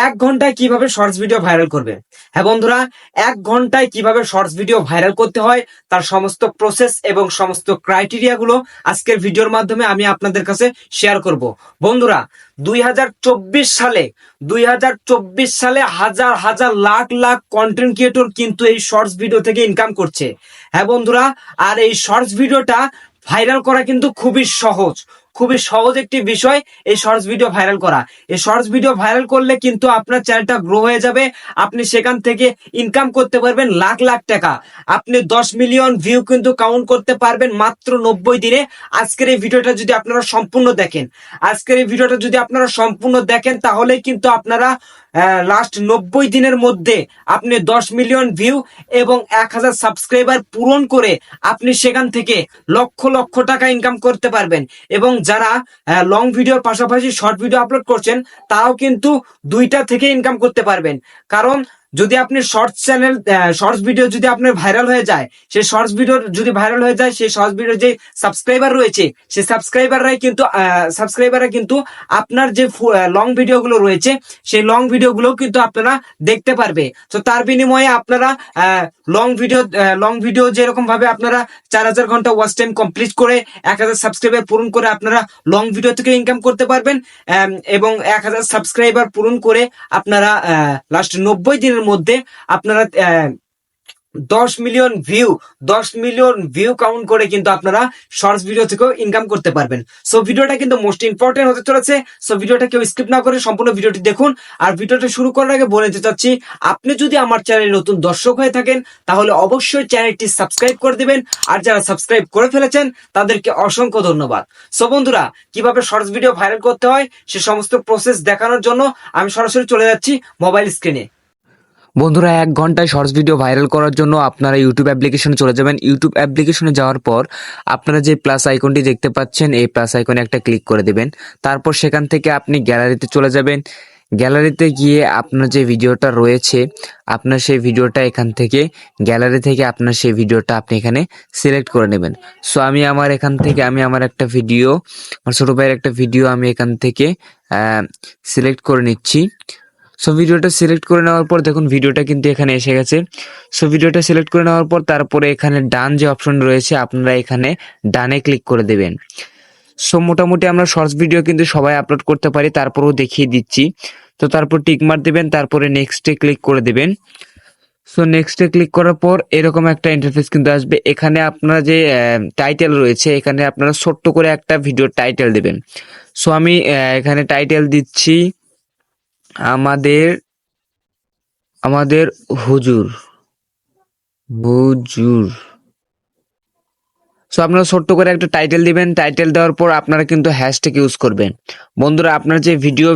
1 ঘন্টায় কিভাবে shorts video viral করবে। হ্যাঁ বন্ধুরা, 1 ঘন্টায় কিভাবে শর্টস ভিডিও ভাইরাল করতে হয় তার সমস্ত প্রসেস এবং সমস্ত ক্রাইটেরিয়া গুলো আজকের ভিডিওর মাধ্যমে আমি আপনাদের কাছে শেয়ার করব। বন্ধুরা, 2024 সালে হাজার হাজার লাখ লাখ কন্টেন্ট ক্রিয়েটর কিন্তু এই শর্টস ভিডিও থেকে ইনকাম করছে। হ্যাঁ বন্ধুরা, আর এই শর্টস ভিডিওটা ভাইরাল করা কিন্তু খুবই সহজ একটি বিষয়। এই শর্টস ভিডিও ভাইরাল করা, এই শর্টস ভিডিও ভাইরাল করলে কিন্তু আপনার চ্যানেলটা গ্রো হয়ে যাবে। আপনি সেখান থেকে ইনকাম করতে পারবেন লাখ লাখ টাকা। আপনি 10 মিলিয়ন ভিউ কিন্তু কাউন্ট করতে পারবেন মাত্র 90 দিনে। আজকের এই ভিডিওটা যদি আপনারা সম্পূর্ণ দেখেন তাহলে কিন্তু আপনারা লাস্ট 90 দিনের মধ্যে আপনি 10 মিলিয়ন ভিউ এবং 1000 সাবস্ক্রাইবার পূরণ করে আপনি সেখান থেকে লক্ষ লক্ষ টাকা ইনকাম করতে পারবেন। এবং যারা লং ভিডিওর পাশাপাশি শর্ট ভিডিও আপলোড করছেন তারাও কিন্তু দুইটা থেকে ইনকাম করতে পারবেন। কারণ যদি আপনি শর্টস ভিডিও যদি আপনার ভাইরাল হয়ে যায়, সেই শর্টস ভিডিওর যে সাবস্ক্রাইবার রয়েছে সেই সাবস্ক্রাইবাররা কিন্তু আপনার যে লং ভিডিওগুলো রয়েছে সেই লং ভিডিওগুলো কিন্তু আপনারা দেখতে পারবে। তো তার বিনিময়ে আপনারা লং ভিডিও যেরকম ভাবে আপনারা 4000 ঘন্টা ওয়াচ টাইম কমপ্লিট করে 1000 সাবস্ক্রাইবার পূরণ করে আপনারা লং ভিডিও থেকে ইনকাম করতে পারবেন। এবং 1000 সাবস্ক্রাইবার পূরণ করে আপনারা লাস্ট 90 দিনের মধ্যে আপনারা 10 মিলিয়ন ভিউ কাউন্ট করে কিন্তু আপনারা শর্টস ভিডিও থেকেও ইনকাম করতে পারবেন। সো ভিডিওটা কিন্তু মোস্ট ইম্পর্টেন্ট হতে চলেছে। সো ভিডিওটা কেউ স্কিপ না করে সম্পূর্ণ ভিডিওটি দেখুন। আর ভিডিওটা শুরু করার আগে বলে দিতে চাচ্ছি, আপনি যদি আমার চ্যানেলে নতুন দর্শক হয়ে থাকেন তাহলে অবশ্যই চ্যানেলটি সাবস্ক্রাইব করে দিবেন। আর যারা সাবস্ক্রাইব করে ফেলেছেন তাদেরকে অসংখ্য ধন্যবাদ। সো বন্ধুরা, কিভাবে শর্টস ভিডিও ভাইরাল করতে হয় সে সমস্ত প্রসেস দেখানোর জন্য আমি সরাসরি চলে যাচ্ছি মোবাইল স্ক্রিনে। বন্ধুরা, 1 ঘন্টায় শর্টস ভিডিও ভাইরাল করার জন্য আপনারা ইউটিউব অ্যাপ্লিকেশনে চলে যাবেন। ইউটিউব অ্যাপ্লিকেশনে যাওয়ার পর আপনারা যে প্লাস আইকনটি দেখতে পাচ্ছেন এই প্লাস আইকনে একটা ক্লিক করে দেবেন। তারপর সেখান থেকে আপনি গ্যালারিতে চলে যাবেন। গ্যালারিতে গিয়ে আপনার যে ভিডিওটা রয়েছে আপনার সেই ভিডিওটা এখান থেকে গ্যালারি থেকে আপনার সেই ভিডিওটা আপনি এখানে সিলেক্ট করে নেবেন। সো আমি আমার একটা ভিডিও, আমার ছোটো ভাইয়ের একটা ভিডিও আমি এখান থেকে সিলেক্ট করে নিচ্ছি। সো ভিডিওটা সিলেক্ট করে নেওয়ার পর দেখুন ভিডিওটা কিন্তু এখানে এসে গেছে। সো ভিডিওটা সিলেক্ট করে নেওয়ার পর তারপরে এখানে ডান যে অপশন রয়েছে আপনারা এখানে ডানে ক্লিক করে দেবেন। সো মোটামুটি আমরা শর্টস ভিডিও কিন্তু সবাই আপলোড করতে পারি, তারপরেও দেখিয়ে দিচ্ছি। তো তারপর টিক মার দেবেন, তারপরে নেক্সটে ক্লিক করে দেবেন। সো নেক্সটে ক্লিক করার পর এরকম একটা ইন্টারফেস কিন্তু আসবে। এখানে আপনারা যে টাইটেল রয়েছে এখানে আপনারা ছোট্ট করে একটা ভিডিওর টাইটেল দেবেন। সো আমি এখানে টাইটেল দিচ্ছি আমাদের হুজুর। সো আপনারা ছোট্ট করে একটা টাইটেল দিবেন। টাইটেল দেওয়ার পর আপনারা কিন্তু হ্যাশট্যাগ ইউজ করবেন। বন্ধুরা, আপনার যে ভিডিও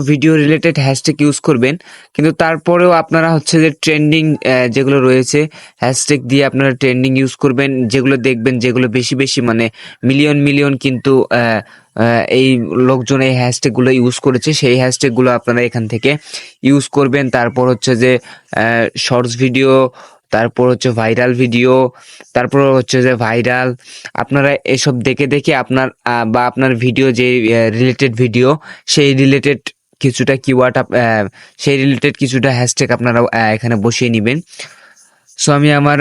রিলেটেড হ্যাশট্যাগ ইউজ করবেন, কিন্তু তারপরেও আপনারা হচ্ছে যে ট্রেন্ডিং যেগুলো রয়েছে হ্যাশট্যাগ দিয়ে আপনারা ট্রেন্ডিং ইউজ করবেন। যেগুলো দেখবেন যেগুলো বেশি মানে মিলিয়ন কিন্তু এই লোকজন এই হ্যাশট্যাগুলো ইউজ করেছে, সেই হ্যাশট্যাগুলো আপনারা এখান থেকে ইউজ করবেন। তারপর হচ্ছে যে শর্টস ভিডিও, তারপর হচ্ছে ভাইরাল ভিডিও, তারপর হচ্ছে যে ভাইরাল, আপনারা এসব দেখে দেখে আপনার ভিডিও যে রিলেটেড ভিডিও সেই রিলেটেড কিছুটা কিওয়ার্ড সেই রিলেটেড কিছুটা হ্যাশট্যাগ আপনারা এখানে বসিয়ে নেবেন। সো আমি আমার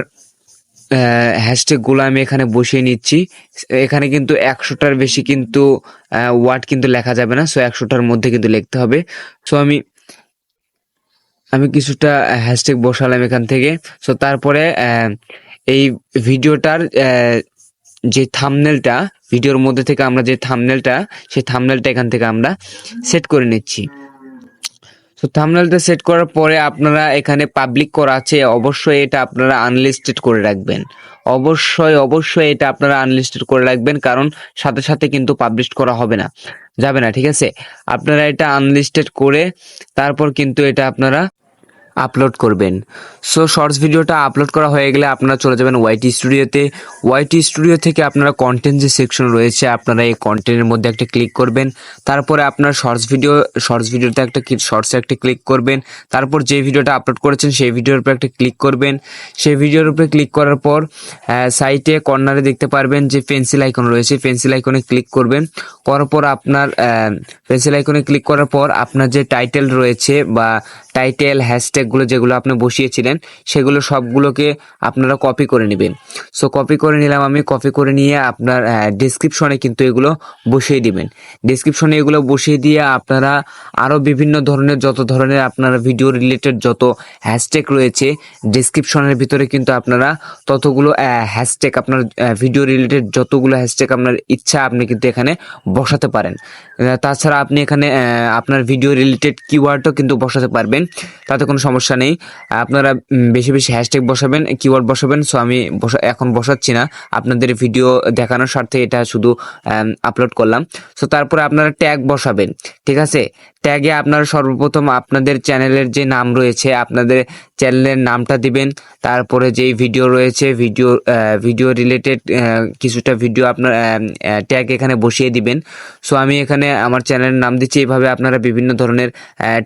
হ্যাশট্যাগুলো আমি এখানে বসিয়ে নিচ্ছি। এখানে কিন্তু 100টার বেশি কিন্তু ওয়ার্ড কিন্তু লেখা যাবে না। সো 100টার মধ্যে কিন্তু লিখতে হবে। সো আমি কিছুটা হ্যাশট্যাগ বসালাম এখান থেকে। সো তারপরে এই ভিডিওটার যে থাম্বনেলটা, ভিডিওর মধ্যে থেকে আমরা যে সেই থাম্বনেলটা এখান থেকে আমরা সেট করে নিচ্ছি। সো থাম্বনেলটা সেট করার পরে আপনারা এখানে পাবলিক করা আছে, অবশ্যই এটা আপনারা আনলিস্টেড করে রাখবেন। অবশ্যই এটা আপনারা আনলিস্টেড করে রাখবেন, কারণ সাথে সাথে কিন্তু পাবলিশ করা যাবে না, ঠিক আছে? আপনারা এটা আনলিস্টেড করে তারপর কিন্তু এটা আপনারা আপলোড করবেন। সো শর্টস ভিডিওটা আপলোড করা হয়ে গেলে আপনারা চলে যাবেন ওয়াইটি স্টুডিওতে। ওয়াইটি স্টুডিও থেকে আপনারা কন্টেন্ট যে সেকশন রয়েছে আপনারা এই কন্টেন্টের মধ্যে একটা ক্লিক করবেন। তারপরে আপনার শর্টস ভিডিওতে একটা শর্টসে একটা ক্লিক করবেন। তারপর যে ভিডিওটা আপলোড করেছেন সেই ভিডিওর উপর একটা ক্লিক করবেন। সেই ভিডিওর উপরে ক্লিক করার পর সাইটে কর্নারে দেখতে পারবেন যে পেন্সিল আইকন রয়েছে, পেন্সিল আইকনে ক্লিক করবেন। করার পর আপনার পেন্সিল আইকনে ক্লিক করার পর আপনার যে টাইটেল রয়েছে বা টাইটেল হ্যাশট্যাগুলো যেগুলো আপনি বসিয়েছিলেন সেগুলো সবগুলোকে আপনারা কপি করে নেবেন। সো কপি করে নিলাম আমি। কপি করে নিয়ে আপনার ডেসক্রিপশনে কিন্তু এগুলো বসিয়ে দিবেন। ডেসক্রিপশনে এগুলো বসিয়ে দিয়ে আপনারা আরও বিভিন্ন ধরনের যত ধরনের আপনার ভিডিও রিলেটেড যত হ্যাশট্যাগ রয়েছে ডেসক্রিপশনের ভিতরে কিন্তু আপনারা ততগুলো হ্যাশট্যাগ আপনার ভিডিও রিলেটেড যতগুলো হ্যাশট্যাগ আপনার ইচ্ছা আপনি কিন্তু এখানে বসাতে পারেন। তাছাড়া আপনি এখানে আপনার ভিডিও রিলেটেড কিওয়ার্ডও কিন্তু বসাতে পারবেন, তাতে কোনো সমস্যা নেই। আপনারা বেশি বেশি হ্যাশট্যাগ বসাবেন, কিওয়ার্ড বসাবেন। সো আমি এখন বসাচ্ছি না, আপনাদের ভিডিও দেখানোর স্বার্থে এটা শুধু আপলোড করলাম। সো তারপরে আপনারা ট্যাগ বসাবেন, ঠিক আছে। ট্যাগে আপনারা সর্বপ্রথম আপনাদের চ্যানেলের যে নাম রয়েছে আপনাদের চ্যানেলের নামটা দিবেন। তারপরে যেই ভিডিও রয়েছে ভিডিও রিলেটেড কিছুটা ভিডিও আপনার ট্যাগ এখানে বসিয়ে দিবেন। সো আমি এখানে আমার চ্যানেলের নাম দিচ্ছি। এইভাবে আপনারা বিভিন্ন ধরনের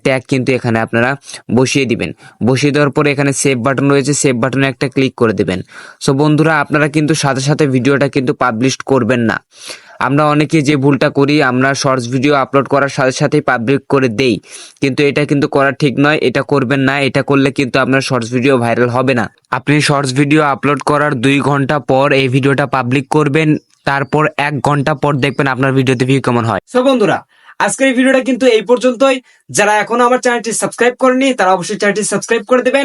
ট্যাগ কিন্তু এখানে আপনারা বসিয়ে দিবেন। বসিয়ে দেওয়ার পরে এখানে সেভ বাটন রয়েছে, সেভ বাটনে একটা ক্লিক করে দেবেন। সো বন্ধুরা, আপনারা কিন্তু সাথে সাথে ভিডিওটা কিন্তু পাবলিশ করবেন না। আমরা অনেকে যে ভুলটা করি, আমরা শর্টস ভিডিও আপলোড করার সাথে সাথেই পাবলিক করে দেই, কিন্তু এটা কিন্তু করা ঠিক নয়। এটা করবেন না। এটা করলে কিন্তু আপনার শর্টস ভিডিও ভাইরাল হবে না। আপনি শর্টস ভিডিও আপলোড করার 2 ঘন্টা পর এই ভিডিওটা পাবলিক করবেন, তারপর 1 ঘন্টা পর দেখবেন আপনার ভিডিওতে ভিউ কেমন হয়। সো বন্ধুরা, আজকের এই ভিডিওটা কিন্তু এই পর্যন্তই। যারা এখনো আমার চ্যানেলটি সাবস্ক্রাইব করেনি তারা অবশ্যই চ্যানেলটি সাবস্ক্রাইব করে দেবেন।